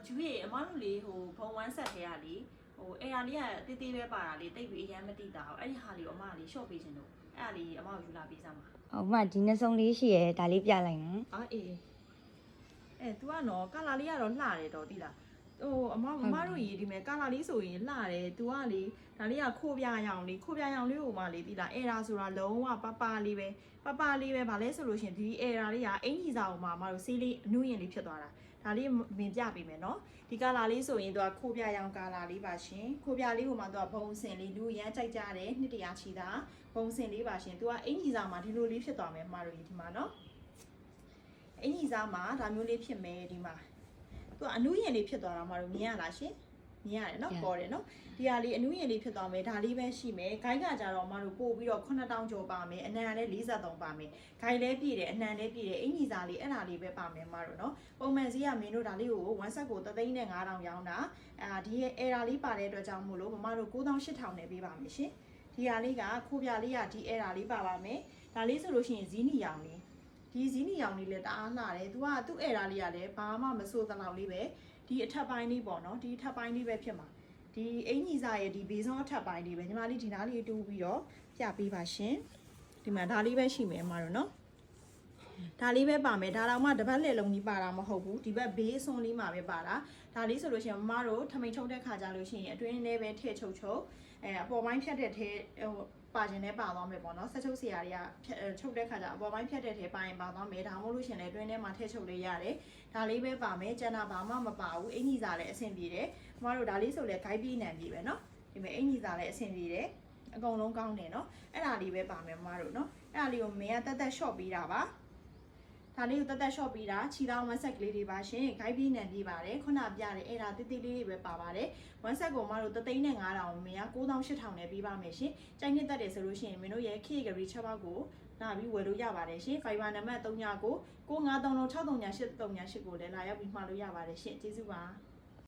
ဂျူးရေအမတို့လေဟိုဖုံဝမ်းဆက်ထဲကလေဟိုအဲ့ဟာလေးကတေးသေးပဲပါတာလေတိတ်ပြီးအရမ်းမတိတာအဲ့ဒီဟာလေးအမလေးရှော့ပေးခြင်းတို့အဲ့ဟာလေးအမကိုယူလာပေးစမ်းပါဟုတ်မှဒီနှစ်စုံလေးရှိရဲဒါလေးပြလိုက်နော်အေးतू ကနော်ကာလာလေးကတော့လှတယ်တော့တိလားဟိုအမတို့ရေဒီမဲ့ကာလာလေးဆိုရင်လှတယ် तू ကလေဒါလေးကခိုးပြရောင်လေးခိုးပြရောင်လေးကိုမှလေတိလားအဲ့ဒါဆိုတာလုံးဝပပလေးပဲဗာလဲဆိုလို့ရှင်ဒီအဲ့ဒါလေးကအင်ကြီးစာကိုမှအမတို့ဆေးလေးအနုရင်လေးဖြစ်သွားတာဒါလေးမင်ပြပေးမယ်နော်ဒီကာလာလေးဆိုရင် तू ကခိုးပြရောင်ကာလာလေးပါရှင်ခိုးပြလေးကိုမှ तू ကဘုံစင်လေးလူရမ်းကြိုက်ကြတယ်နှစ်တရာချီတာဘုံစင်လေးပါရှင် तू ကအင်ကြီးစာမှာဒီလိုလေးဖြစ်သွားမယ်အမတို့ဒီမှာနော်အင်ကြီးစာမှာဒါမျိုးလေးဖြစ်မယ်ဒီမှာသူကအနုရင်လေးဖြစ်သွားတာမှတော့မြင်ရလားရှင်မြင်ရတယ်နော်ပေါ်တယ်နော်ဒီဟာလေးအနုရင်လေးဖြစ်သွားမယ်ဒါလေးပဲရှိမယ်ဂိုင်းကကြတော့မှတို့ပို့ပြီးတော့9000ကျော်ပါမယ်အနံလည်း43ပါမယ်ဂိုင်းလည်းပြည့်တယ်အနံလည်းပြည့်တယ်အင်ကြီးစာလေးအဲ့ဒါလေးပဲပါမယ်မှတော့နော်ပုံမှန်စီးကမင်းတို့ဒါလေးကို1ဆက်ကို3,500ရောင်းတာဒီအဲ့ဒါလေးပါတဲ့အတွက်ကြောင့်မို့လို့မမတို့9800နဲ့ပေးပါမယ်ရှင်ဒီဟာလေးကခိုးပြလေးကဒီအဲ့ဒါလေးပါပါမယ်ဒါလေးဆိုလို့ရှိရင်ဇီးနီရောင်လေးဒီဇီးနီရောင်လေးလည်းတအားလှတယ်။ तू ကသူ့အဲ့ဒါလေးကလည်းဘာမှမစိုးသလောက်လေးပဲဒီအထက်ပိုင်းလေးပေါ့နော်ဒီအထက်ပိုင်းလေးပဲဖြစ်မှာဒီအင်ကြီးစားရဲ့ဒီဘေးဆုံးအထက်ပိုင်းလေးပဲညီမလေးဒီနားလေးတူးပြီးတော့ပြပေးပါရှင်ဒီမှာဒါလေးပဲရှိမယ်အမတို့နော်ဒါလေးပဲပါမယ်ဒါတော့မှတပတ်လည်လုံးကြီးပါတာမဟုတ်ဘူးဒီဘက်ဘေးဆုံးလေးမှာပဲပါတာဒါလေးဆိုလို့ရှိရင်မမတို့ထမိန်ထုတ်တဲ့ခါကြလို့ရှိရင်အတွင်းထဲပဲထည့်ချုပ်အပေါ်ပိုင်းဖြတ်တဲ့ထဲဟိုပါခြင်းနဲ့ပါသွားမယ်ပေါ့နော်ဆက်ချုပ်စရာတွေကချုပ်တဲ့ခါကျအပေါ်ပိုင်းဖြတ်တဲ့ထဲပါရင်ပါသွားမယ်ဒါမှမဟုတ်လို့ရှင်လည်းအတွင်းထဲမှာထည့်ချုပ်လေးရတယ်ဒါလေးပဲပါမယ်ကျန်တာဘာမှမပါဘူးအင်ကြီးစားလည်းအဆင်ပြေတယ်မမတို့ဒါလေးဆိုလည်း guide ပြီးနံပြေပဲနော်ဒီမဲ့အင်ကြီးစားလည်းအဆင်ပြေတယ်အကုန်လုံးကောင်းတယ်နော်အဲ့ဒါလေးပဲပါမယ်မမတို့နော်အဲ့ဒါလေးကိုမင်းကတက် short ပေးတာပါဒါလေးကိုတက် short ပေးတာခြေထောက် one set ကလေးတွေပါရှင် guide ပြီးနံပြေပါတယ်ခုနပြတယ်အဲ့ဒါတိတိလေးတွေပဲပါပါတယ် one set ကိုမတို့3,500မင်းက9800နဲ့ပေးပါမယ်ရှင်ကြိုက်နှစ်တက်တယ်ဆိုလို့ရှိရင်မင်းတို့ရဲ့ K-gary ချက်ပေါက်ကိုလာပြီးဝယ်လို့ရပါတယ်ရှင် Viber နံပါတ်3 9 9 953 6383 8ကိုလည်းလာရောက်ပြီးမှာလို့ရပါတယ်ရှင်ကျေးဇူးပါ